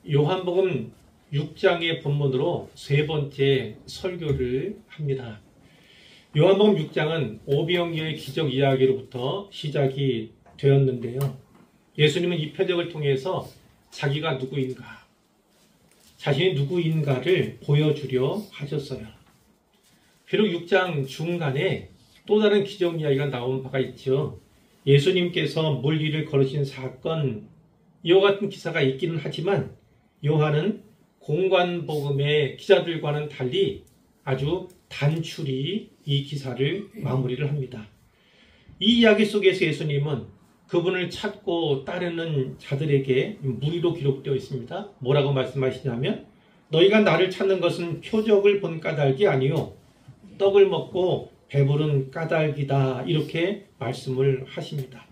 요한복음 6장의 본문으로 세 번째 설교를 합니다. 요한복음 6장은 오병이어의 기적 이야기로부터 시작이 되었는데요. 예수님은 이 표적을 통해서 자기가 누구인가, 자신이 누구인가를 보여주려 하셨어요. 비록 6장 중간에 또 다른 기적 이야기가 나온 바가 있죠. 예수님께서 물 위를 걸으신 사건, 이와 같은 기사가 있기는 하지만 요한은 공관복음의 기자들과는 달리 아주 단출히 이 기사를 마무리를 합니다. 이 이야기 속에서 예수님은 그분을 찾고 따르는 자들에게 무리로 기록되어 있습니다. 뭐라고 말씀하시냐면, 너희가 나를 찾는 것은 표적을 본 까닭이 아니요 떡을 먹고 배부른 까닭이다, 이렇게 말씀을 하십니다.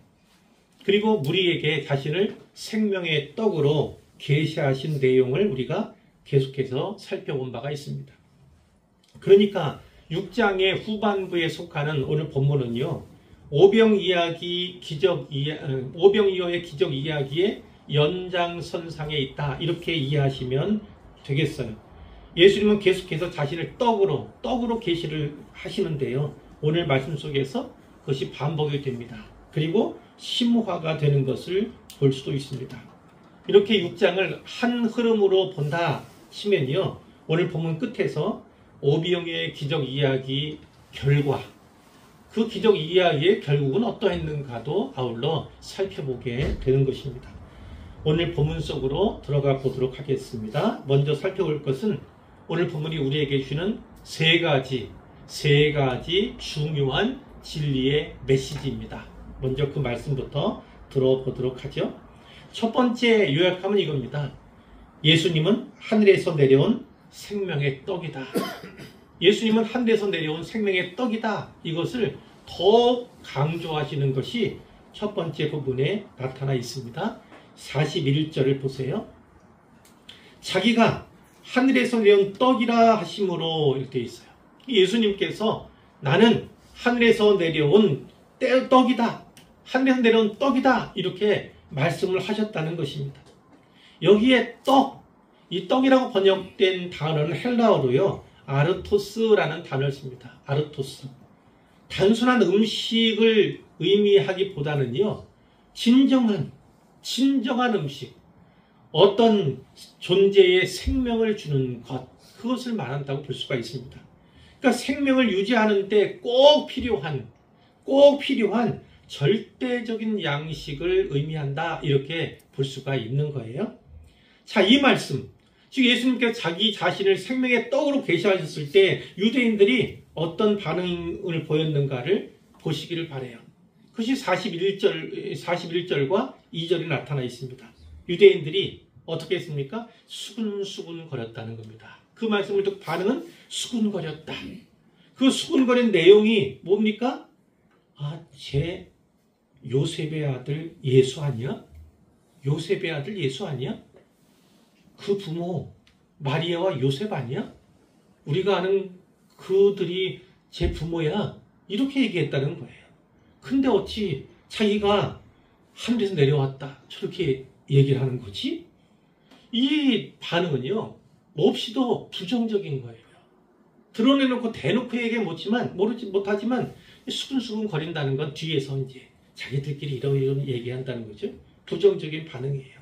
그리고 무리에게 자신을 생명의 떡으로 계시하신 내용을 우리가 계속해서 살펴본 바가 있습니다. 그러니까 6장의 후반부에 속하는 오늘 본문은요, 오병이어의 기적 이야기의 연장선상에 있다, 이렇게 이해하시면 되겠어요. 예수님은 계속해서 자신을 떡으로 계시를 하시는데요, 오늘 말씀 속에서 그것이 반복이 됩니다. 그리고 심화가 되는 것을 볼 수도 있습니다. 이렇게 6장을 한 흐름으로 본다 치면요, 오늘 본문 끝에서 오병이어의 기적 이야기 결과, 그 기적 이야기의 결국은 어떠했는가도 아울러 살펴보게 되는 것입니다. 오늘 본문 속으로 들어가 보도록 하겠습니다. 먼저 살펴볼 것은 오늘 본문이 우리에게 주는 세 가지 중요한 진리의 메시지입니다. 먼저 그 말씀부터 들어보도록 하죠. 첫 번째 요약하면 이겁니다. 예수님은 하늘에서 내려온 생명의 떡이다. 예수님은 하늘에서 내려온 생명의 떡이다. 이것을 더 강조하시는 것이 첫 번째 부분에 나타나 있습니다. 41절을 보세요. 자기가 하늘에서 내려온 떡이라 하심으로 이렇게 되어 있어요. 예수님께서 나는 하늘에서 내려온 떡이다, 하늘에서 내려온 떡이다, 이렇게 말씀을 하셨다는 것입니다. 여기에 이 떡이라고 번역된 단어는 헬라어로요, 아르토스라는 단어를 씁니다. 아르토스. 단순한 음식을 의미하기보다는요, 진정한 음식, 어떤 존재의 생명을 주는 것, 그것을 말한다고 볼 수가 있습니다. 그러니까 생명을 유지하는 데 꼭 필요한 절대적인 양식을 의미한다, 이렇게 볼 수가 있는 거예요. 자, 이 말씀, 즉 예수님께서 자기 자신을 생명의 떡으로 계시하셨을 때 유대인들이 어떤 반응을 보였는가를 보시기를 바라요. 그것이 41절과 2절에 나타나 있습니다. 유대인들이 어떻게 했습니까? 수근수근 거렸다는 겁니다. 그 말씀을 듣고 반응은 수근거렸다. 그 수근거린 내용이 뭡니까? 쟤 요셉의 아들 예수 아니야? 요셉의 아들 예수 아니야? 그 부모 마리아와 요셉 아니야? 우리가 아는 그들이 제 부모야, 이렇게 얘기했다는 거예요. 근데 어찌 자기가 하늘에서 내려왔다, 저렇게 얘기를 하는 거지? 이 반응은요, 몹시도 부정적인 거예요. 드러내놓고 대놓고 얘기 못하지만 수근수근 거린다는 건 뒤에서 이제 자기들끼리 이런 얘기한다는 거죠. 부정적인 반응이에요.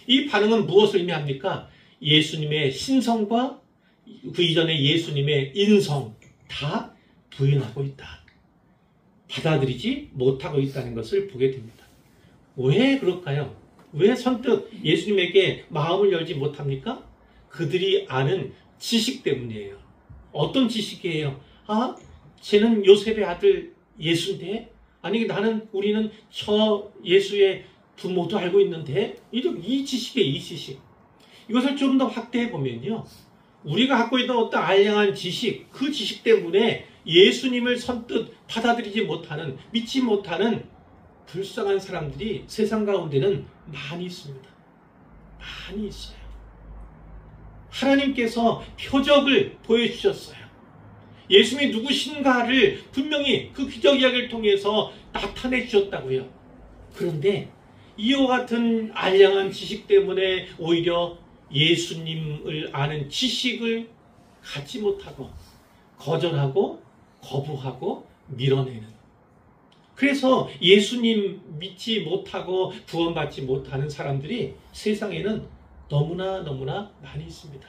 이 반응은 무엇을 의미합니까? 예수님의 신성과 그 이전에 예수님의 인성 다 부인하고 있다, 받아들이지 못하고 있다는 것을 보게 됩니다. 왜 그럴까요? 왜 선뜻 예수님에게 마음을 열지 못합니까? 그들이 아는 지식 때문이에요. 어떤 지식이에요? 쟤는 요셉의 아들 예수인데? 아니, 우리는 저 예수의 부모도 알고 있는데? 이 지식이에요, 이 지식. 이것을 좀 더 확대해 보면요, 우리가 갖고 있는 어떤 알량한 지식, 그 지식 때문에 예수님을 선뜻 받아들이지 못하는, 믿지 못하는 불쌍한 사람들이 세상 가운데는 많이 있습니다. 많이 있어요. 하나님께서 표적을 보여주셨어요. 예수님이 누구신가를 분명히 그 기적 이야기를 통해서 나타내 주셨다고요. 그런데 이와 같은 알량한 지식 때문에 오히려 예수님을 아는 지식을 갖지 못하고 거절하고 거부하고 밀어내는, 그래서 예수님 믿지 못하고 구원받지 못하는 사람들이 세상에는 너무나 많이 있습니다.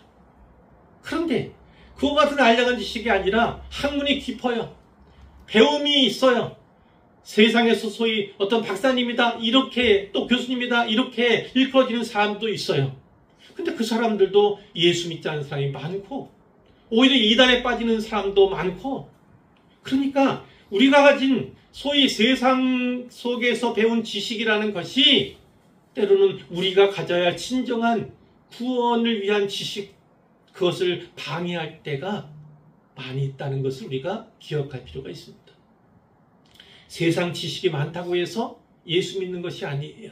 그런데 그와 같은 알량한 지식이 아니라 학문이 깊어요. 배움이 있어요. 세상에서 소위 어떤 박사님이다 이렇게, 또 교수님이다 이렇게 일컬어지는 사람도 있어요. 근데 그 사람들도 예수 믿지 않는 사람이 많고 오히려 이단에 빠지는 사람도 많고, 그러니까 우리가 가진 소위 세상 속에서 배운 지식이라는 것이 때로는 우리가 가져야 할 진정한 구원을 위한 지식, 그것을 방해할 때가 많이 있다는 것을 우리가 기억할 필요가 있습니다. 세상 지식이 많다고 해서 예수 믿는 것이 아니에요.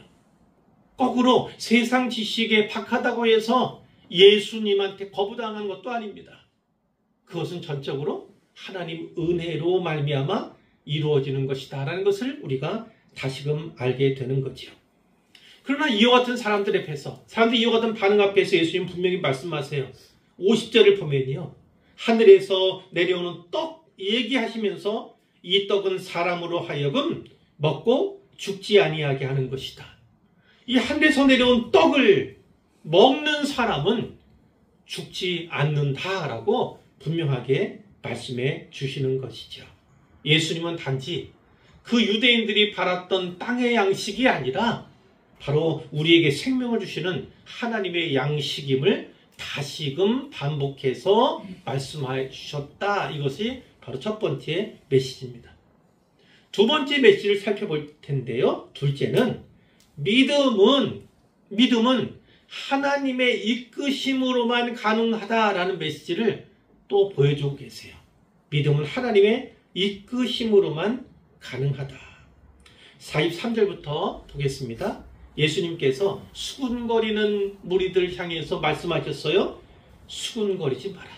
거꾸로 세상 지식에 박하다고 해서 예수님한테 거부당하는 것도 아닙니다. 그것은 전적으로 하나님 은혜로 말미암아 이루어지는 것이다라는 것을 우리가 다시금 알게 되는 거죠. 그러나 이와 같은 사람들 앞에서, 사람들이 이와 같은 반응 앞에서 예수님 분명히 말씀하세요. 50절을 보면요, 하늘에서 내려오는 떡 얘기하시면서 이 떡은 사람으로 하여금 먹고 죽지 아니하게 하는 것이다. 이 하늘에서 내려온 떡을 먹는 사람은 죽지 않는다라고 분명하게 말씀해 주시는 것이죠. 예수님은 단지 그 유대인들이 바랐던 땅의 양식이 아니라 바로 우리에게 생명을 주시는 하나님의 양식임을 다시금 반복해서 말씀해 주셨다. 이것이 바로 첫 번째 메시지입니다. 두 번째 메시지를 살펴볼 텐데요. 둘째는 믿음은 하나님의 이끄심으로만 가능하다라는 메시지를 또 보여주고 계세요. 믿음은 하나님의 이끄심으로만 가능하다. 43절부터 보겠습니다. 예수님께서 수군거리는 무리들 향해서 말씀하셨어요. 수군거리지 마라.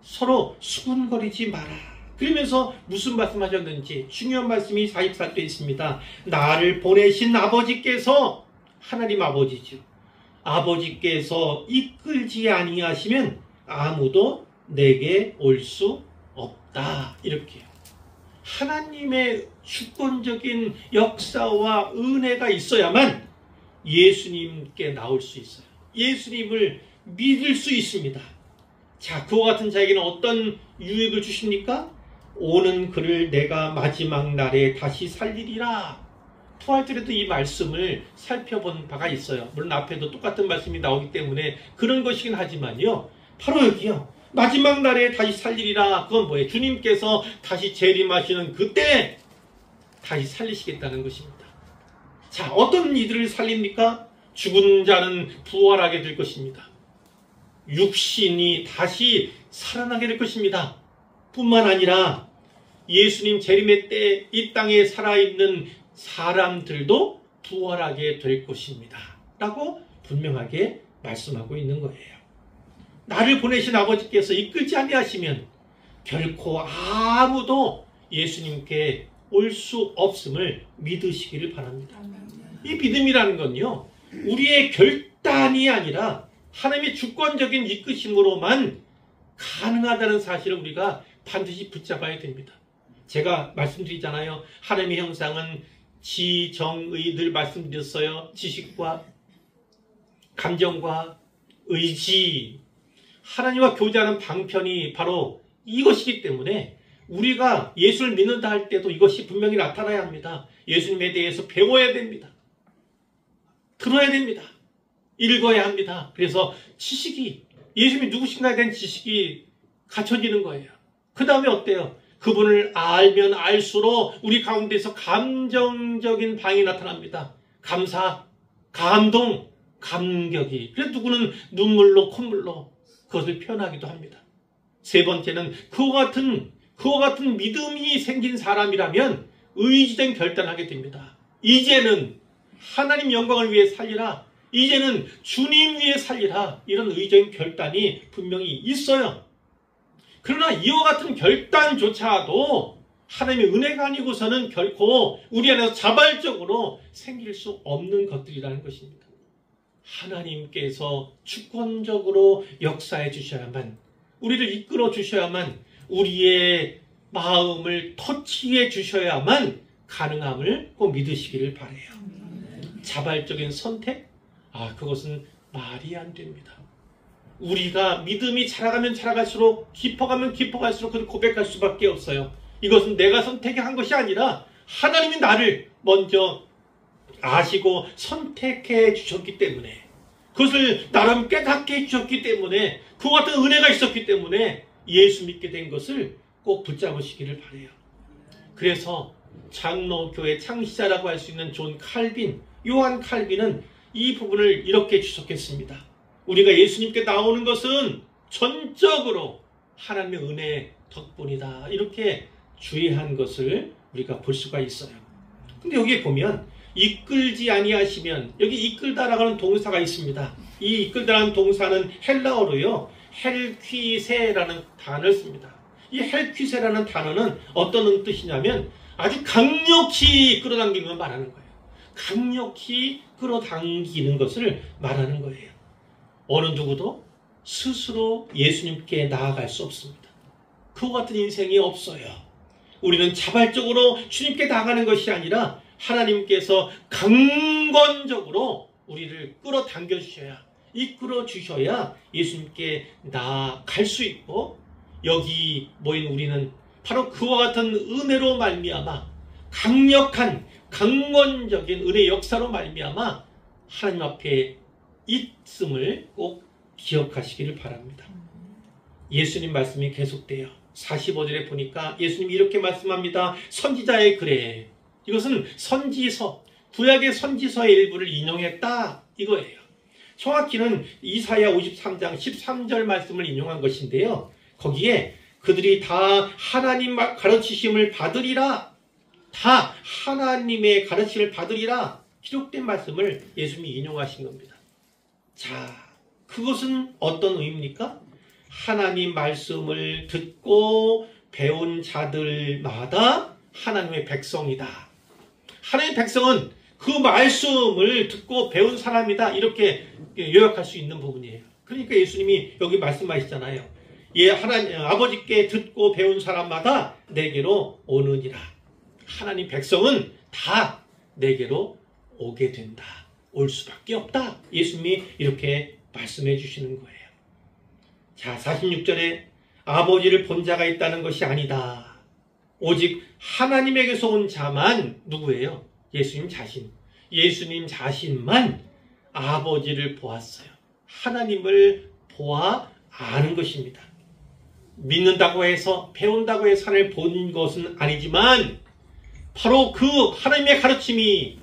서로 수군거리지 마라. 그러면서 무슨 말씀하셨는지 중요한 말씀이 44절에 있습니다. 나를 보내신 아버지께서, 하나님 아버지죠, 아버지께서 이끌지 아니하시면 아무도 내게 올 수 없다. 이렇게요. 하나님의 주권적인 역사와 은혜가 있어야만 예수님께 나올 수 있어요. 예수님을 믿을 수 있습니다. 자, 그와 같은 자에게는 어떤 유익을 주십니까? 오는 그를 내가 마지막 날에 다시 살리리라. 부활절에도 이 말씀을 살펴본 바가 있어요. 물론 앞에도 똑같은 말씀이 나오기 때문에 그런 것이긴 하지만요, 바로 여기요, 마지막 날에 다시 살리리라. 그건 뭐예요? 주님께서 다시 재림하시는 그때 다시 살리시겠다는 것입니다. 자, 어떤 이들을 살립니까? 죽은 자는 부활하게 될 것입니다. 육신이 다시 살아나게 될 것입니다. 뿐만 아니라 예수님 재림의 때 이 땅에 살아있는 사람들도 부활하게 될 것입니다. 라고 분명하게 말씀하고 있는 거예요. 나를 보내신 아버지께서 이끌지 아니하시면 결코 아무도 예수님께 올 수 없음을 믿으시기를 바랍니다. 이 믿음이라는 건요, 우리의 결단이 아니라 하나님의 주권적인 이끄심으로만 가능하다는 사실을 우리가 반드시 붙잡아야 됩니다. 제가 말씀드리잖아요. 하나님의 형상은 지정의, 늘 말씀드렸어요. 지식과 감정과 의지, 하나님과 교제하는 방편이 바로 이것이기 때문에 우리가 예수를 믿는다 할 때도 이것이 분명히 나타나야 합니다. 예수님에 대해서 배워야 됩니다. 들어야 됩니다. 읽어야 합니다. 그래서 지식이, 예수님이 누구신가에 대한 지식이 갖춰지는 거예요. 그 다음에 어때요? 그분을 알면 알수록 우리 가운데서 감정적인 반응이 나타납니다. 감사, 감동, 감격이. 그래서 누구는 눈물로, 콧물로 그것을 표현하기도 합니다. 세 번째는 그와 같은 믿음이 생긴 사람이라면 의지된 결단을 하게 됩니다. 이제는 하나님 영광을 위해 살리라. 이제는 주님 위해 살리라. 이런 의지적인 결단이 분명히 있어요. 그러나 이와 같은 결단조차도 하나님의 은혜가 아니고서는 결코 우리 안에서 자발적으로 생길 수 없는 것들이라는 것입니다. 하나님께서 주권적으로 역사해 주셔야만, 우리를 이끌어 주셔야만, 우리의 마음을 터치해 주셔야만 가능함을 꼭 믿으시기를 바라요. 자발적인 선택? 그것은 말이 안 됩니다. 우리가 믿음이 자라가면 자라갈수록, 깊어가면 깊어갈수록 그걸 고백할 수밖에 없어요. 이것은 내가 선택한 것이 아니라 하나님이 나를 먼저 아시고 선택해 주셨기 때문에, 그것을 나름 깨닫게 해주셨기 때문에, 그와 같은 은혜가 있었기 때문에 예수 믿게 된 것을 꼭 붙잡으시기를 바라요. 그래서 장로교회 창시자라고 할 수 있는 존 칼빈, 요한 칼빈은 이 부분을 이렇게 주석했습니다. 우리가 예수님께 나오는 것은 전적으로 하나님의 은혜 덕분이다. 이렇게 주의한 것을 우리가 볼 수가 있어요. 근데 여기에 보면 이끌지 아니하시면, 여기 이끌다라고 하는 동사가 있습니다. 이 이끌다라는 동사는 헬라어로요, 헬퀴세라는 단어를 씁니다. 이 헬퀴세라는 단어는 어떤 뜻이냐면 아주 강력히 끌어당기는 걸 말하는 거예요. 강력히 끌어당기는 것을 말하는 거예요. 어느 누구도 스스로 예수님께 나아갈 수 없습니다. 그와 같은 인생이 없어요. 우리는 자발적으로 주님께 나아가는 것이 아니라 하나님께서 강권적으로 우리를 끌어당겨 주셔야, 이끌어 주셔야 예수님께 나아갈 수 있고, 여기 모인 우리는 바로 그와 같은 은혜로 말미암아, 강력한 강권적인 은혜 역사로 말미암아 하나님 앞에 있음을 꼭 기억하시기를 바랍니다. 예수님 말씀이 계속돼요. 45절에 보니까 예수님이 이렇게 말씀합니다. 선지자의 글에, 이것은 선지서, 구약의 선지서의 일부를 인용했다 이거예요. 정확히는 이사야 53장 13절 말씀을 인용한 것인데요. 거기에 그들이 다 하나님 가르치심을 받으리라, 다 하나님의 가르침을 받으리라 기록된 말씀을 예수님이 인용하신 겁니다. 자, 그것은 어떤 의미입니까? 하나님 말씀을 듣고 배운 자들마다 하나님의 백성이다. 하나님의 백성은 그 말씀을 듣고 배운 사람이다. 이렇게 요약할 수 있는 부분이에요. 그러니까 예수님이 여기 말씀하시잖아요. 하나님 아버지께 듣고 배운 사람마다 내게로 오느니라. 하나님 백성은 다 내게로 오게 된다. 올 수밖에 없다. 예수님이 이렇게 말씀해 주시는 거예요. 자, 46절에 아버지를 본 자가 있다는 것이 아니다. 오직 하나님에게서 온 자만, 누구예요? 예수님 자신. 예수님 자신만 아버지를 보았어요. 하나님을 보아 아는 것입니다. 믿는다고 해서, 배운다고 해서 하나님을 본 것은 아니지만, 바로 그 하나님의 가르침이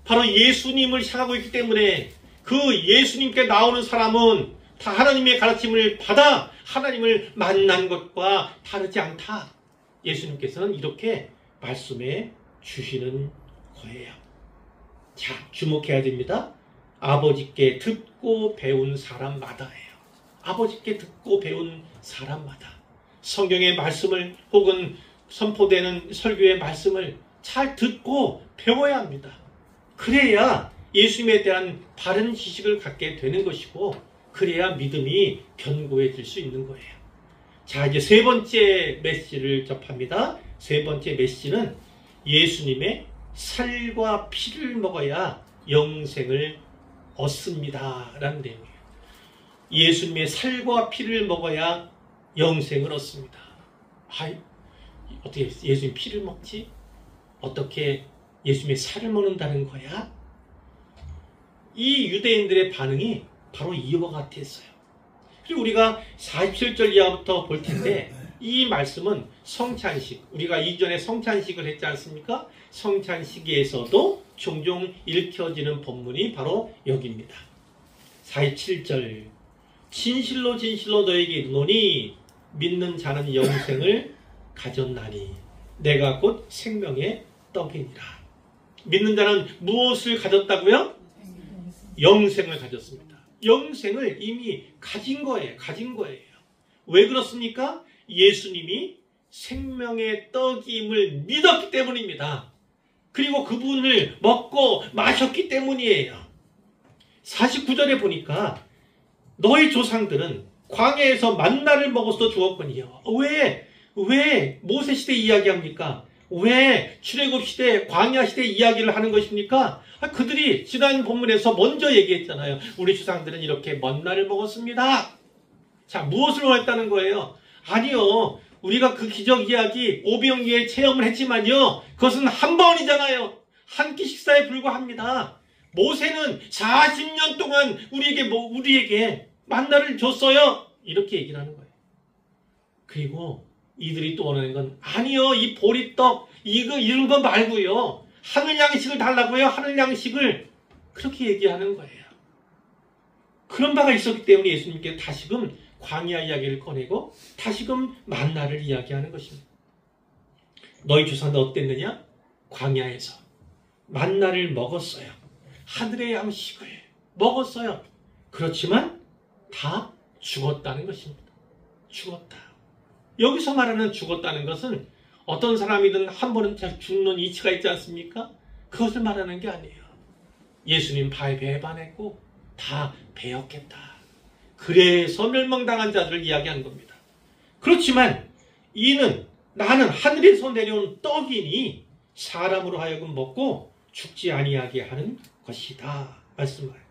바로 예수님을 향하고 있기 때문에 그 예수님께 나오는 사람은 다 하나님의 가르침을 받아 하나님을 만난 것과 다르지 않다. 예수님께서는 이렇게 말씀해 주시는 거예요. 자, 주목해야 됩니다. 아버지께 듣고 배운 사람마다예요. 아버지께 듣고 배운 사람마다. 성경의 말씀을 혹은 선포되는 설교의 말씀을 잘 듣고 배워야 합니다. 그래야 예수님에 대한 바른 지식을 갖게 되는 것이고, 그래야 믿음이 견고해질 수 있는 거예요. 자, 이제 세 번째 메시지를 접합니다. 세 번째 메시지는 예수님의 살과 피를 먹어야 영생을 얻습니다 라는 내용이에요. 예수님의 살과 피를 먹어야 영생을 얻습니다. 어떻게 예수님 피를 먹지? 어떻게 예수님의 살을 먹는다는 거야? 이 유대인들의 반응이 바로 이와 같았어요. 그리고 우리가 47절 이하부터 볼 텐데, 이 말씀은 성찬식, 우리가 이전에 성찬식을 했지 않습니까? 성찬식에서도 종종 읽혀지는 본문이 바로 여기입니다. 47절, 진실로 진실로 너에게 이르노니 믿는 자는 영생을 가졌나니 내가 곧 생명의 떡이니라. 믿는 자는 무엇을 가졌다고요? 영생을 가졌습니다. 영생을 이미 가진 거예요. 왜 그렇습니까? 예수님이 생명의 떡임을 믿었기 때문입니다. 그리고 그분을 먹고 마셨기 때문이에요. 49절에 보니까 너희 조상들은 광야에서 만나를 먹어서 죽었거니와. 왜 모세 시대 이야기합니까? 왜 출애굽 시대, 광야 시대 이야기를 하는 것입니까? 그들이 지난 본문에서 먼저 얘기했잖아요. 우리 조상들은 이렇게 만나를 먹었습니다. 자, 무엇을 원했다는 거예요? 아니요. 우리가 그 기적 이야기 500여에 체험을 했지만요. 그것은 한 번이잖아요. 한 끼 식사에 불과합니다. 모세는 40년 동안 우리에게 만나를 줬어요. 이렇게 얘기를 하는 거예요. 그리고 이들이 또 원하는 건 아니요. 이 보리떡 이런 거 말고요. 하늘 양식을 달라고요. 하늘 양식을 그렇게 얘기하는 거예요. 그런 바가 있었기 때문에 예수님께서 다시금 광야 이야기를 꺼내고 다시금 만나를 이야기하는 것입니다. 너희 조상들 어땠느냐? 광야에서 만나를 먹었어요. 하늘의 양식을 먹었어요. 그렇지만 다 죽었다는 것입니다. 죽었다. 여기서 말하는 죽었다는 것은 어떤 사람이든 한 번은 죽는 이치가 있지 않습니까? 그것을 말하는 게 아니에요. 예수님 배에 배반했고 다 배였겠다. 그래서 멸망당한 자들을 이야기하는 겁니다. 그렇지만 나는 하늘에서 내려온 떡이니 사람으로 하여금 먹고 죽지 아니하게 하는 것이다. 말씀하여요.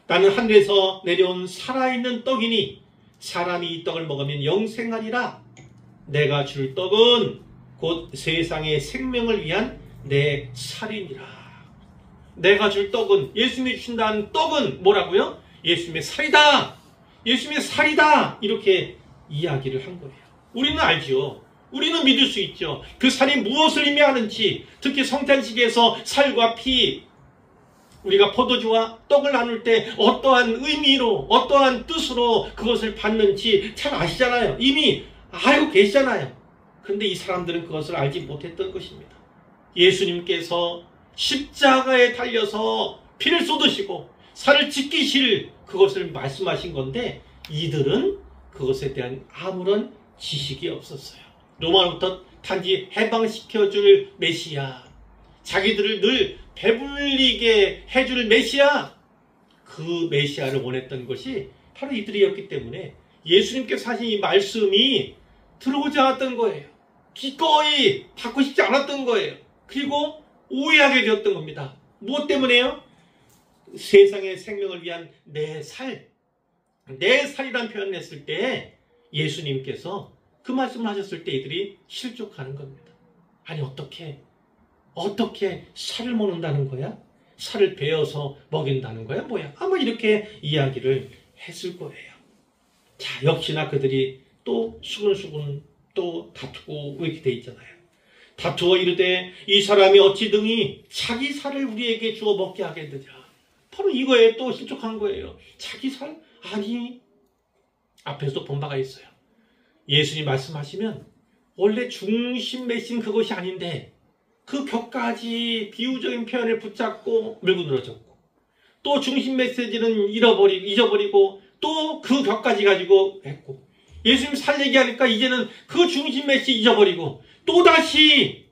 나는 하늘에서 내려온 살아있는 떡이니 사람이 이 떡을 먹으면 영생하리라. 내가 줄 떡은 곧 세상의 생명을 위한 내 살이니라. 내가 줄 떡은, 예수님이 주신다는 떡은 뭐라고요? 예수님의 살이다. 예수님의 살이다. 이렇게 이야기를 한 거예요. 우리는 알죠. 우리는 믿을 수 있죠. 그 살이 무엇을 의미하는지, 특히 성찬식에서 살과 피, 우리가 포도주와 떡을 나눌 때 어떠한 의미로, 어떠한 뜻으로 그것을 받는지 잘 아시잖아요. 이미 알고 계시잖아요. 그런데 이 사람들은 그것을 알지 못했던 것입니다. 예수님께서 십자가에 달려서 피를 쏟으시고 살을 지키실 그것을 말씀하신 건데 이들은 그것에 대한 아무런 지식이 없었어요. 로마로부터 단지 해방시켜줄 메시아, 자기들을 늘 배불리게 해줄 메시아, 그 메시아를 원했던 것이 바로 이들이었기 때문에 예수님께서 하신 이 말씀이 들어오지 않았던 거예요. 기꺼이 받고 싶지 않았던 거예요. 그리고 오해하게 되었던 겁니다. 무엇 때문에요? 세상의 생명을 위한 내 살이라는 표현을 했을 때 예수님께서 그 말씀을 하셨을 때 이들이 실족하는 겁니다. 아니 어떻게 살을 먹는다는 거야? 살을 베어서 먹인다는 거야? 뭐야? 아마 이렇게 이야기를 했을 거예요. 자, 역시나 그들이 또 수근수근 또 다투고 이렇게 돼 있잖아요. 다투어 이르되 이 사람이 어찌 등이 자기 살을 우리에게 주어 먹게 하겠느냐. 바로 이거에 또 실족한 거예요. 자기 살? 아니. 앞에서도 본 바가 있어요. 예수님 말씀하시면 원래 중심 메신 그것이 아닌데 그 격까지 비유적인 표현을 붙잡고 밀고 늘어졌고 또 중심 메시지는 잊어버리고 또 그 격까지 가지고 했고 예수님 살 얘기하니까 이제는 그 중심 메시지 잊어버리고 또다시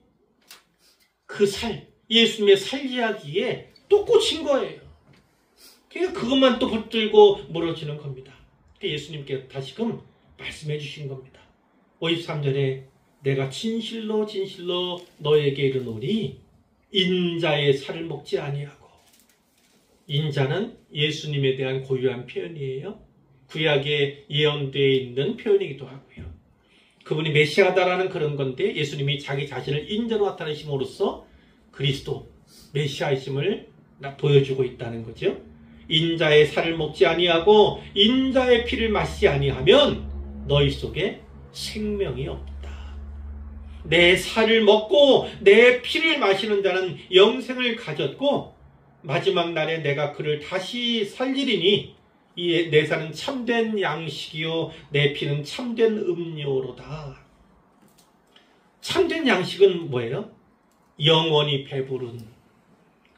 그 예수님의 살 이야기에 또 꽂힌 거예요. 그러니까 그것만 또 붙들고 멀어지는 겁니다. 예수님께 다시금 말씀해 주신 겁니다. 53절에 내가 진실로 너에게 이르노니 인자의 살을 먹지 아니하고. 인자는 예수님에 대한 고유한 표현이에요. 구약에 예언되어 있는 표현이기도 하고요. 그분이 메시아다라는 그런 건데 예수님이 자기 자신을 인자로 나타내심으로써 그리스도 메시아이심을 보여주고 있다는 거죠. 인자의 살을 먹지 아니하고 인자의 피를 마시지 아니하면 너희 속에 생명이 없다. 내 살을 먹고 내 피를 마시는 자는 영생을 가졌고 마지막 날에 내가 그를 다시 살리리니 이 내 살은 참된 양식이요 내 피는 참된 음료로다. 참된 양식은 뭐예요? 영원히 배부른,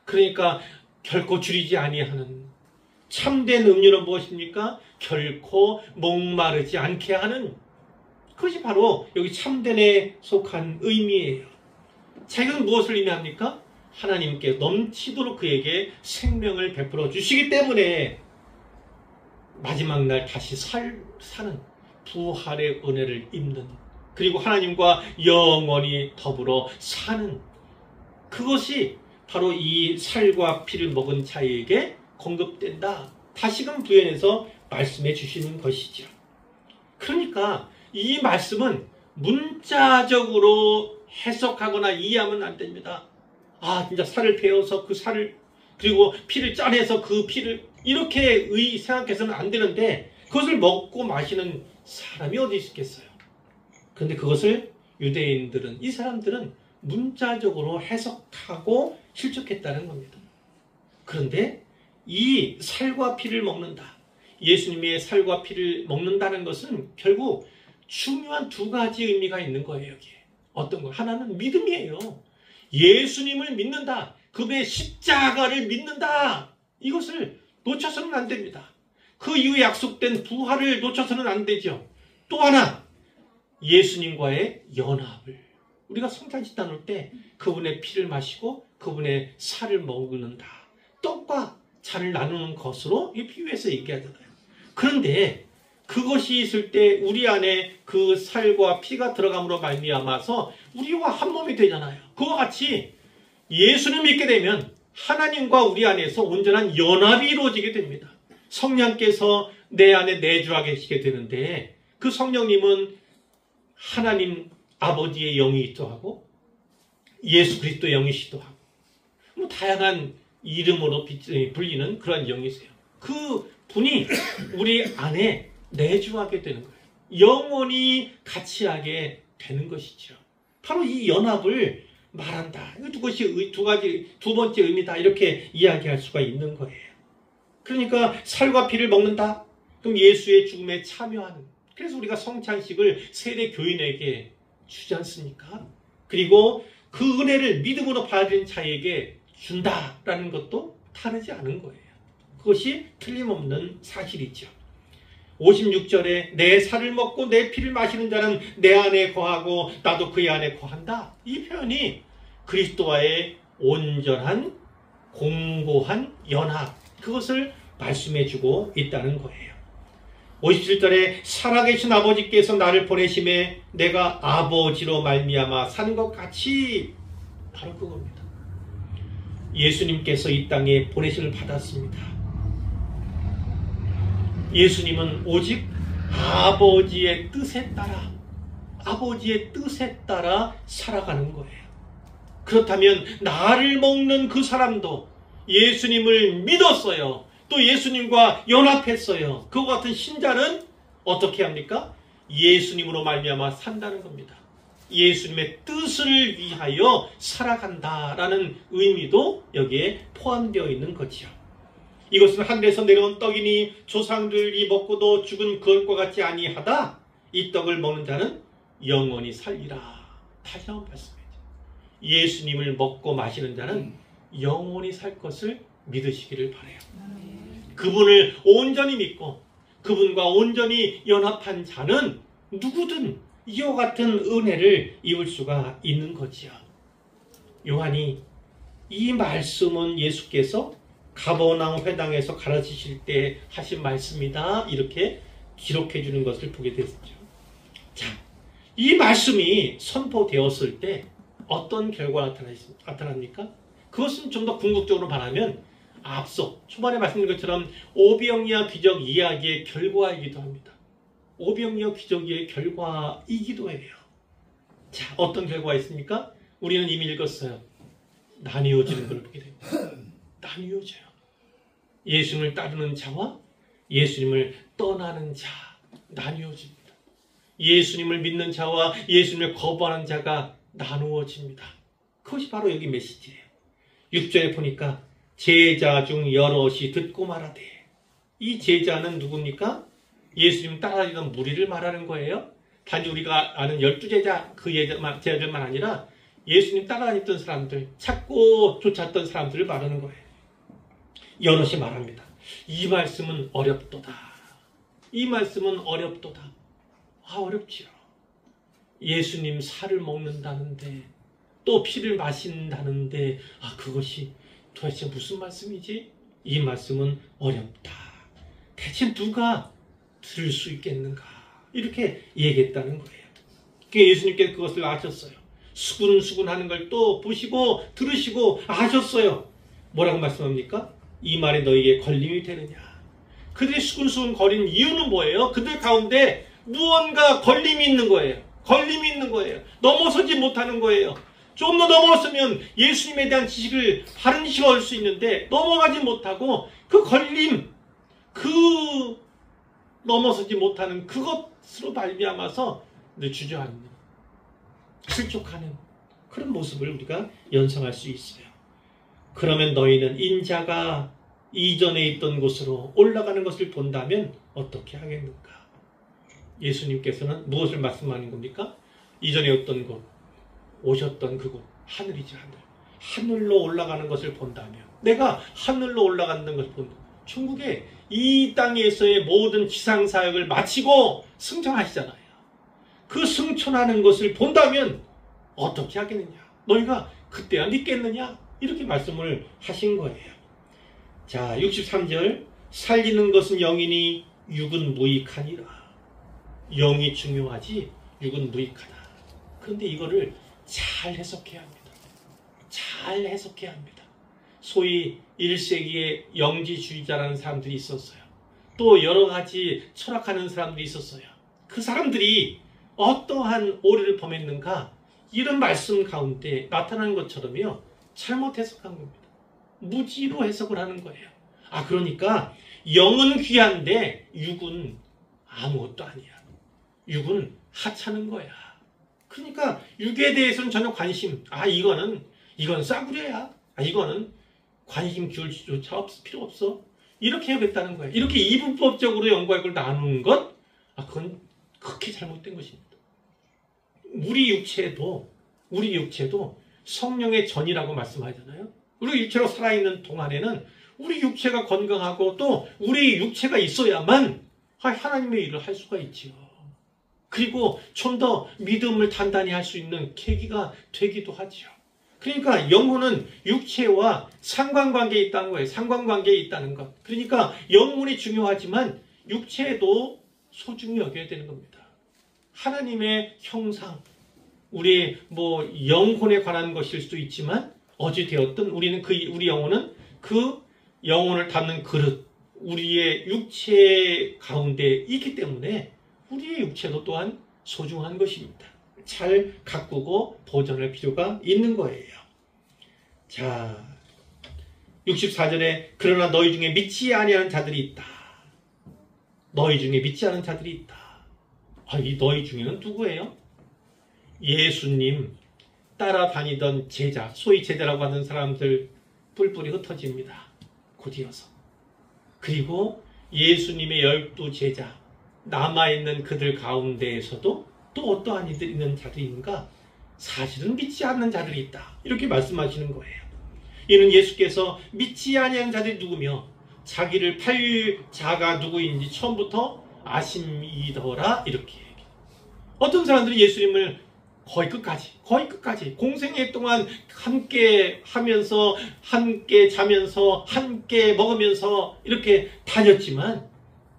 그러니까 결코 줄이지 아니하는. 참된 음료는 무엇입니까? 결코 목마르지 않게 하는, 그것이 바로 여기 참된에 속한 의미예요. 자, 이건 무엇을 의미합니까? 하나님께 넘치도록 그에게 생명을 베풀어 주시기 때문에 마지막 날 다시 사는 부활의 은혜를 입는, 그리고 하나님과 영원히 더불어 사는, 그것이 바로 이 살과 피를 먹은 자에게 공급된다. 다시금 부연해서 말씀해 주시는 것이죠. 그러니까 이 말씀은 문자적으로 해석하거나 이해하면 안 됩니다. 진짜 살을 베어서 그 살을, 그리고 피를 짜내서 그 피를, 이렇게 생각해서는 안 되는데, 그것을 먹고 마시는 사람이 어디 있겠어요? 그런데 그것을 유대인들은, 이 사람들은 문자적으로 해석하고 실족했다는 겁니다. 그런데 이 살과 피를 먹는다, 예수님의 살과 피를 먹는다는 것은 결국 중요한 두 가지 의미가 있는 거예요. 여기에 어떤 거? 하나는 믿음이에요. 예수님을 믿는다, 그분의 십자가를 믿는다, 이것을 놓쳐서는 안 됩니다. 그 이후에 약속된 부활을 놓쳐서는 안 되죠. 또 하나, 예수님과의 연합을, 우리가 성찬식 나눌 때 그분의 피를 마시고 그분의 살을 먹는다, 떡과 잔을 나누는 것으로 비유해서 얘기하잖아요. 그런데 그것이 있을 때 우리 안에 그 살과 피가 들어감으로 말미암아서 우리와 한 몸이 되잖아요. 그와 같이 예수를 믿게 되면 하나님과 우리 안에서 온전한 연합이 이루어지게 됩니다. 성령께서 내 안에 내주하 계시게 되는데, 그 성령님은 하나님 아버지의 영이기도 하고 예수 그리스도의 영이시기도 하고 다양한 이름으로 불리는 그런 영이세요. 그 분이 우리 안에 내주하게 되는 거예요. 영원히 같이 하게 되는 것이죠. 바로 이 연합을 말한다. 이것이 두 번째 의미다, 이렇게 이야기할 수가 있는 거예요. 그러니까 살과 피를 먹는다, 그럼 예수의 죽음에 참여하는, 그래서 우리가 성찬식을 세례 교인에게 주지 않습니까? 그리고 그 은혜를 믿음으로 받은 자에게 준다라는 것도 다르지 않은 거예요. 그것이 틀림없는 사실이죠. 56절에 내 살을 먹고 내 피를 마시는 자는 내 안에 거하고 나도 그의 안에 거한다, 이 표현이 그리스도와의 온전한 공고한 연합, 그것을 말씀해주고 있다는 거예요. 57절에 살아계신 아버지께서 나를 보내심에 내가 아버지로 말미암아 사는 것 같이, 바로 그겁니다. 예수님께서 이 땅에 보내심을 받았습니다. 예수님은 오직 아버지의 뜻에 따라 살아가는 거예요. 그렇다면 나를 먹는 그 사람도 예수님을 믿었어요. 또 예수님과 연합했어요. 그와 같은 신자는 어떻게 합니까? 예수님으로 말미암아 산다는 겁니다. 예수님의 뜻을 위하여 살아간다라는 의미도 여기에 포함되어 있는 거지요. 이것은 하늘에서 내려온 떡이니 조상들이 먹고도 죽은 그것과 같지 아니하다. 이 떡을 먹는 자는 영원히 살리라. 다시 한번 말씀해요. 예수님을 먹고 마시는 자는 영원히 살 것을 믿으시기를 바라요. 그분을 온전히 믿고 그분과 온전히 연합한 자는 누구든 이와 같은 은혜를 입을 수가 있는 거지요. 요한이 이 말씀은 예수께서 가버나움 회당에서 가르치실 때 하신 말씀이다, 이렇게 기록해 주는 것을 보게 됐죠. 자, 이 말씀이 선포되었을 때 어떤 결과가 나타납니까? 그것은 좀 더 궁극적으로 말하면 앞서 초반에 말씀드린 것처럼 오병이어 기적 이야기의 결과이기도 합니다. 오병이어 기적의 결과이기도 해요. 자, 어떤 결과가 있습니까? 우리는 이미 읽었어요. 나뉘어지는 걸 보게 됩니다. 나뉘어져요. 예수님을 따르는 자와 예수님을 떠나는 자, 나뉘어집니다. 예수님을 믿는 자와 예수님을 거부하는 자가 나누어집니다. 그것이 바로 여기 메시지예요. 6절에 보니까 제자 중 여럿이 듣고 말하되, 이 제자는 누굽니까? 예수님 따라다니던 무리를 말하는 거예요. 단지 우리가 아는 12제자, 그 제자들만 아니라 예수님 따라다녔던 사람들, 찾고 쫓았던 사람들을 말하는 거예요. 여럿이 말합니다. 이 말씀은 어렵도다. 이 말씀은 어렵도다. 어렵지요. 예수님 살을 먹는다는데 또 피를 마신다는데 그것이 도대체 무슨 말씀이지? 이 말씀은 어렵다. 대체 누가 들을 수 있겠는가? 이렇게 얘기했다는 거예요. 그러니까 예수님께서 그것을 아셨어요. 수군수군 하는 걸 또 보시고 들으시고 아셨어요. 뭐라고 말씀합니까? 이 말이 너에게 걸림이 되느냐? 그들이 수군수군 거리는 이유는 뭐예요? 그들 가운데 무언가 걸림이 있는 거예요. 걸림이 있는 거예요. 넘어서지 못하는 거예요. 좀 더 넘어서면 예수님에 대한 지식을 바른 지식을 얻을 수 있는데 넘어가지 못하고 그 걸림, 그 넘어서지 못하는 그것으로 말미암아서 주저앉는, 실족하는 그런 모습을 우리가 연상할 수 있어요. 그러면 너희는 인자가 이전에 있던 곳으로 올라가는 것을 본다면 어떻게 하겠는가? 예수님께서는 무엇을 말씀하는 겁니까? 이전에 있던 곳, 오셨던 그곳, 하늘이지 하늘. 하늘로 올라가는 것을 본다면, 내가 하늘로 올라가는 것을 본다면, 천국에 이 땅에서의 모든 지상사역을 마치고 승천하시잖아요. 그 승천하는 것을 본다면 어떻게 하겠느냐? 너희가 그때야 믿겠느냐? 이렇게 말씀을 하신 거예요. 자, 63절. 살리는 것은 영이니 육은 무익하니라. 영이 중요하지 육은 무익하다. 그런데 이거를 잘 해석해야 합니다. 잘 해석해야 합니다. 소위 1세기에 영지주의자라는 사람들이 있었어요. 또 여러 가지 철학하는 사람들이 있었어요. 그 사람들이 어떠한 오류를 범했는가? 이런 말씀 가운데 나타나는 것처럼요. 잘못 해석한 겁니다. 무지로 해석을 하는 거예요. 그러니까 영은 귀한데 육은 아무것도 아니야. 육은 하찮은 거야. 그러니까 육에 대해서는 전혀 관심, 이건 싸구려야. 이거는 관심 기울 필요 없어. 이렇게 해야겠다는 거예요. 이렇게 이분법적으로 영과 육을 나누는 것, 그건 극히 잘못된 것입니다. 우리 육체도 성령의 전이라고 말씀하잖아요. 우리 육체로 살아있는 동안에는 우리 육체가 건강하고 또 우리 육체가 있어야만 하나님의 일을 할 수가 있지요. 그리고 좀 더 믿음을 단단히 할 수 있는 계기가 되기도 하죠. 그러니까 영혼은 육체와 상관관계에 있다는 거예요. 상관관계에 있다는 것. 그러니까 영혼이 중요하지만 육체도 소중히 여겨야 되는 겁니다. 하나님의 형상, 우리의 영혼에 관한 것일 수도 있지만 어찌 되었든 우리는 우리 영혼은 그 영혼을 담는 그릇, 우리의 육체 가운데 있기 때문에 우리의 육체도 또한 소중한 것입니다. 잘 가꾸고 보존할 필요가 있는 거예요. 자, 64절에 그러나 너희 중에 믿지 아니하는 자들이 있다. 너희 중에 믿지 않은 자들이 있다. 이 너희 중에는 누구예요? 예수님 따라다니던 제자, 소위 제자라고 하는 사람들 뿔뿔이 흩어집니다. 곧이어서. 그리고 예수님의 12제자, 남아있는 그들 가운데에서도 또 어떠한 이들 있는 자들이 있는가? 사실은 믿지 않는 자들이 있다. 이렇게 말씀하시는 거예요. 이는 예수께서 믿지 아니하는 자들이 누구며 자기를 팔 자가 누구인지 처음부터 아심이더라. 이렇게 얘기해요. 어떤 사람들이 예수님을 거의 끝까지 공생애 동안 함께 하면서 함께 자면서 함께 먹으면서 이렇게 다녔지만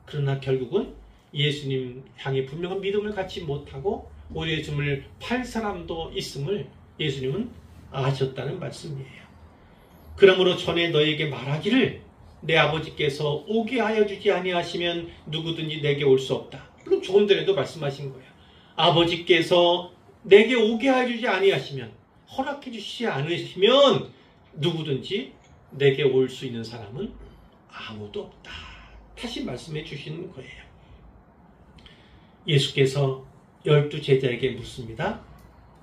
그러나 결국은 예수님 향해 분명한 믿음을 갖지 못하고 오히려 예수님을 팔 사람도 있음을 예수님은 아셨다는 말씀이에요. 그러므로 전에 너에게 말하기를 내 아버지께서 오게 하여 주지 아니하시면 누구든지 내게 올 수 없다. 물론 조금 전에도 말씀하신 거예요. 아버지께서 내게 오게 하여 주지 아니하시면, 허락해 주시지 않으시면 누구든지 내게 올 수 있는 사람은 아무도 없다. 다시 말씀해 주시는 거예요. 예수께서 12제자에게 묻습니다.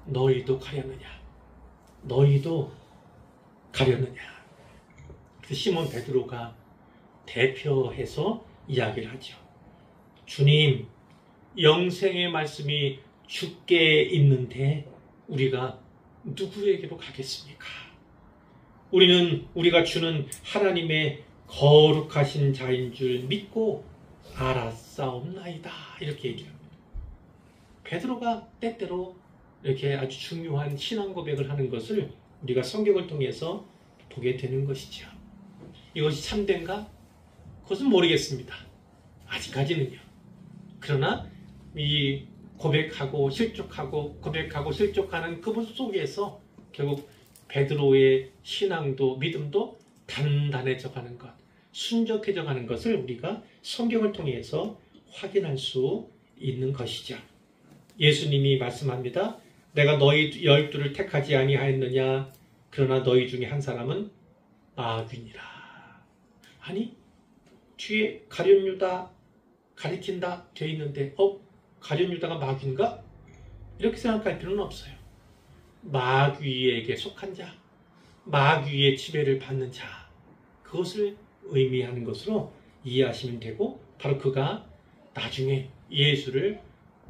너희도 가려느냐? 너희도 가려느냐? 그래서 시몬 베드로가 대표해서 이야기를 하죠. 주님, 영생의 말씀이 주께 있는데 우리가 누구에게로 가겠습니까? 우리가 주는 하나님의 거룩하신 자인 줄 믿고 알았사옵나이다. 이렇게 얘기합니다. 베드로가 때때로 이렇게 아주 중요한 신앙 고백을 하는 것을 우리가 성경을 통해서 보게 되는 것이죠. 이것이 참된가? 그것은 모르겠습니다. 아직까지는요. 그러나 이 고백하고 실족하는 그분 속에서 결국 베드로의 신앙도 믿음도 단단해져 가는 것, 순적해져 가는 것을 우리가 성경을 통해서 확인할 수 있는 것이죠. 예수님이 말씀합니다. 내가 너희 12를 택하지 아니하였느냐? 그러나 너희 중에 한 사람은 마귀니라. 아니, 뒤에 가룟 유다 가리킨다 되어 있는데 가룟 유다가 마귀인가? 이렇게 생각할 필요는 없어요. 마귀에게 속한 자, 마귀의 지배를 받는 자, 그것을 의미하는 것으로 이해하시면 되고, 바로 그가 나중에 예수를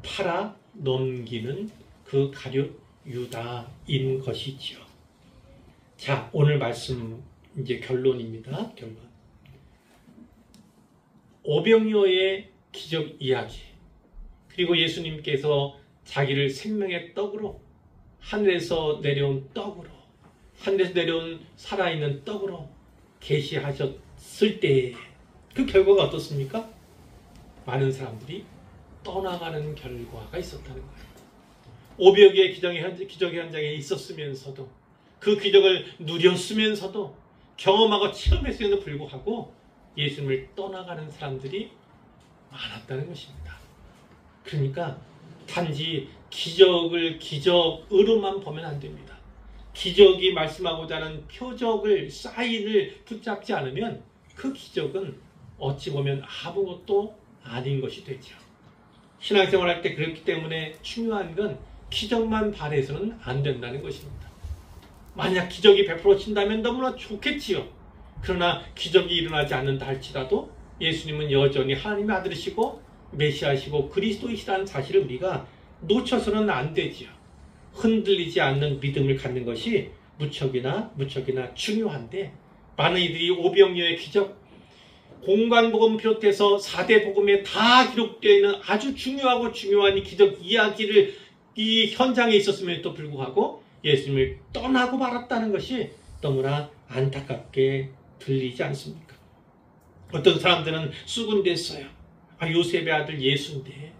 팔아 넘기는 그 가룟 유다인 것이지요. 자, 오늘 말씀 이제 결론입니다. 결론. 오병이어의 기적 이야기, 그리고 예수님께서 자기를 생명의 떡으로, 하늘에서 내려온 떡으로, 하늘에서 내려온 살아있는 떡으로 계시하셨을 때 그 결과가 어떻습니까? 많은 사람들이 떠나가는 결과가 있었다는 거예요. 500여 개의 기적의 현장에 있었으면서도, 그 기적을 누렸으면서도, 경험하고 체험했음에도 불구하고 예수님을 떠나가는 사람들이 많았다는 것입니다. 그러니까 단지 기적을 기적으로만 보면 안 됩니다. 기적이 말씀하고자 하는 표적을, 사인을 붙잡지 않으면 그 기적은 어찌 보면 아무것도 아닌 것이 되죠. 신앙생활 할 때 그렇기 때문에 중요한 건 기적만 바라서는 안 된다는 것입니다. 만약 기적이 100%친다면 너무나 좋겠지요. 그러나 기적이 일어나지 않는다 할지라도 예수님은 여전히 하나님의 아들이시고 메시아시고 그리스도이시라는 사실을 우리가 놓쳐서는 안 되지요. 흔들리지 않는 믿음을 갖는 것이 무척이나 중요한데, 많은 이들이 오병이어의 기적, 공관복음 비롯해서 4대 복음에 다 기록되어 있는 아주 중요한 이 기적 이야기를 이 현장에 있었음에도 불구하고 예수님을 떠나고 말았다는 것이 너무나 안타깝게 들리지 않습니까? 어떤 사람들은 수군댔어요. 요셉의 아들 예수인데,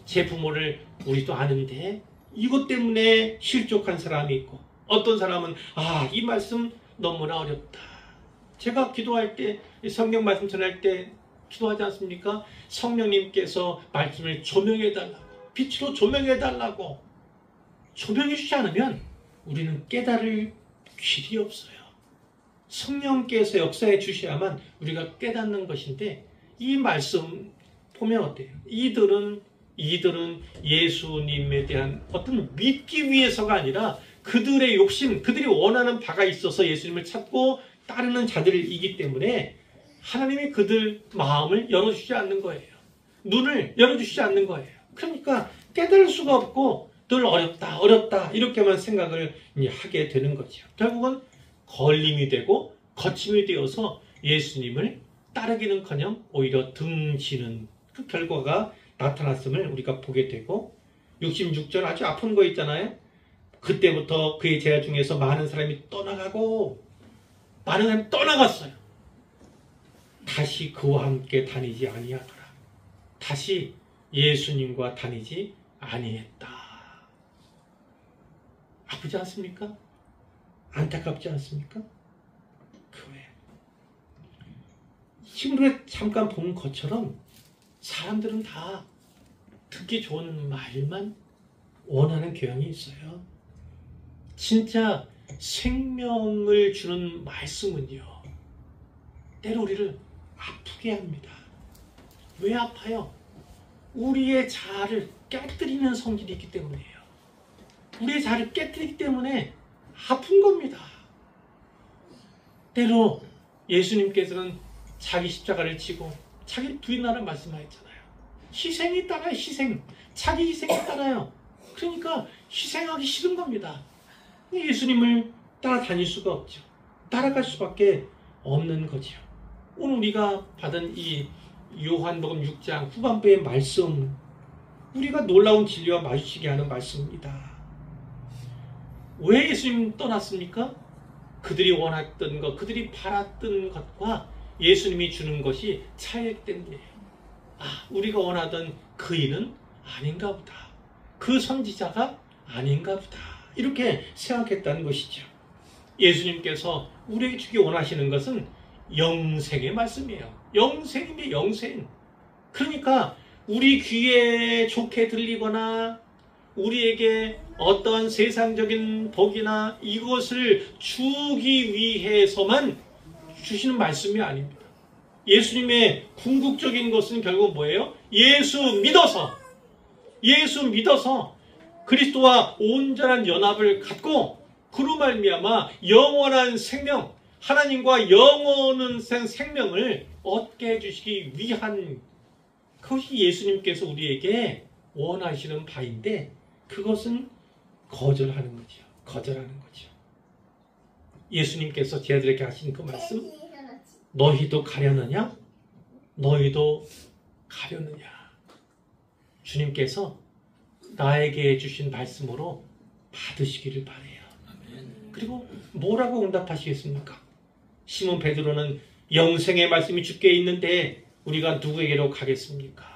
제 부모를 우리도 아는데 이것 때문에 실족한 사람이 있고, 어떤 사람은 이 말씀 너무나 어렵다. 제가 기도할 때, 성경 말씀 전할 때 기도하지 않습니까? 성령님께서 말씀을 조명해달라고, 빛으로 조명해달라고. 조명해주지 않으면 우리는 깨달을 길이 없어요. 성령께서 역사해 주셔야만 우리가 깨닫는 것인데, 이 말씀 보면 어때요? 이들은 예수님에 대한 어떤 믿기 위해서가 아니라 그들의 욕심, 그들이 원하는 바가 있어서 예수님을 찾고 따르는 자들이기 때문에 하나님이 그들 마음을 열어주지 않는 거예요. 눈을 열어주시지 않는 거예요. 그러니까 깨달을 수가 없고 늘 어렵다 이렇게만 생각을 하게 되는 거죠. 결국은 걸림이 되고 거침이 되어서 예수님을 따르기는커녕 오히려 등지는 그 결과가 나타났음을 우리가 보게 되고, 66절 아주 아픈 거 있잖아요. 그때부터 그의 제자 중에서 많은 사람이 떠나가고, 많은 사람이 떠나갔어요. 다시 그와 함께 다니지 아니하더라. 다시 예수님과 다니지 아니했다. 아프지 않습니까? 안타깝지 않습니까? 그거예요. 지금 잠깐 본 것처럼 사람들은 다 듣기 좋은 말만 원하는 경향이 있어요. 진짜 생명을 주는 말씀은요, 때로 우리를 아프게 합니다. 왜 아파요? 우리의 자아를 깨뜨리는 성질이 있기 때문이에요. 우리의 자아를 깨뜨리기 때문에 아픈 겁니다. 때로 예수님께서는 자기 십자가를 지고 자기 부인하라는 말씀하셨잖아요. 희생이 따라요. 희생. 자기 희생이 따라요. 그러니까 희생하기 싫은 겁니다. 예수님을 따라다닐 수가 없죠. 따라갈 수밖에 없는 거죠. 오늘 우리가 받은 이 요한복음 6장 후반부의 말씀, 우리가 놀라운 진리와 마주치게 하는 말씀입니다. 왜 예수님 떠났습니까? 그들이 원했던 것, 그들이 바랐던 것과 예수님이 주는 것이 차이기 때문이에요. 우리가 원하던 그 일은 아닌가 보다. 그 선지자가 아닌가 보다. 이렇게 생각했다는 것이죠. 예수님께서 우리에게 주기 원하시는 것은 영생의 말씀이에요. 영생입니다. 영생. 그러니까 우리 귀에 좋게 들리거나 우리에게 어떤 세상적인 복이나 이것을 주기 위해서만 주시는 말씀이 아닙니다. 예수님의 궁극적인 것은 결국 뭐예요? 예수 믿어서 그리스도와 온전한 연합을 갖고 그로 말미암아 영원한 생명, 하나님과 영원한 생명을 얻게 해주시기 위한 그것이 예수님께서 우리에게 원하시는 바인데 그것은 거절하는 거죠. 예수님께서 제자들에게 하신 그 말씀, 너희도 가려느냐? 너희도 가려느냐? 주님께서 나에게 주신 말씀으로 받으시기를 바라요. 그리고 뭐라고 응답하시겠습니까? 시몬 베드로는 영생의 말씀이 주께 있는데 우리가 누구에게로 가겠습니까?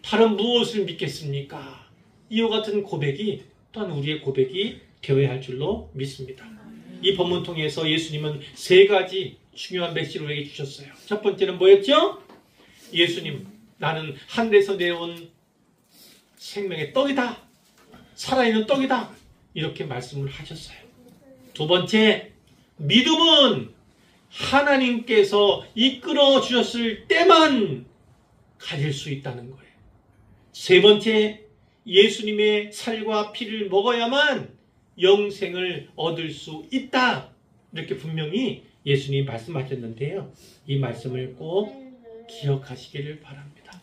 다른 무엇을 믿겠습니까? 이와 같은 고백이 또한 우리의 고백이 되어야 할 줄로 믿습니다. 이 본문 통해서 예수님은 세 가지 중요한 메시지를 우리에게 주셨어요. 첫 번째는 뭐였죠? 예수님, 나는 하늘에서 내려온 생명의 떡이다. 살아있는 떡이다. 이렇게 말씀을 하셨어요. 두 번째, 믿음은 하나님께서 이끌어 주셨을 때만 가질 수 있다는 거예요. 세 번째, 예수님의 살과 피를 먹어야만 영생을 얻을 수 있다. 이렇게 분명히 예수님이 말씀하셨는데요. 이 말씀을 꼭 기억하시기를 바랍니다.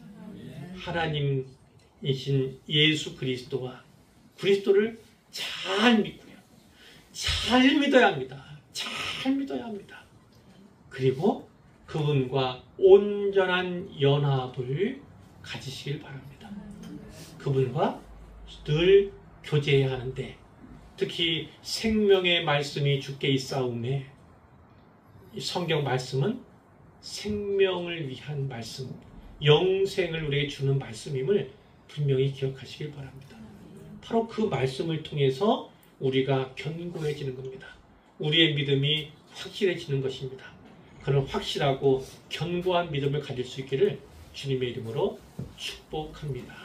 하나님이신 예수 그리스도를 잘 믿고요. 잘 믿어야 합니다. 잘 믿어야 합니다. 그리고 그분과 온전한 연합을 가지시길 바랍니다. 그분과 늘 교제해야 하는데 특히 생명의 말씀이 주께 있사오매 이 성경 말씀은 생명을 위한 말씀, 영생을 우리에게 주는 말씀임을 분명히 기억하시길 바랍니다. 바로 그 말씀을 통해서 우리가 견고해지는 겁니다. 우리의 믿음이 확실해지는 것입니다. 그런 확실하고 견고한 믿음을 가질 수 있기를 주님의 이름으로 축복합니다.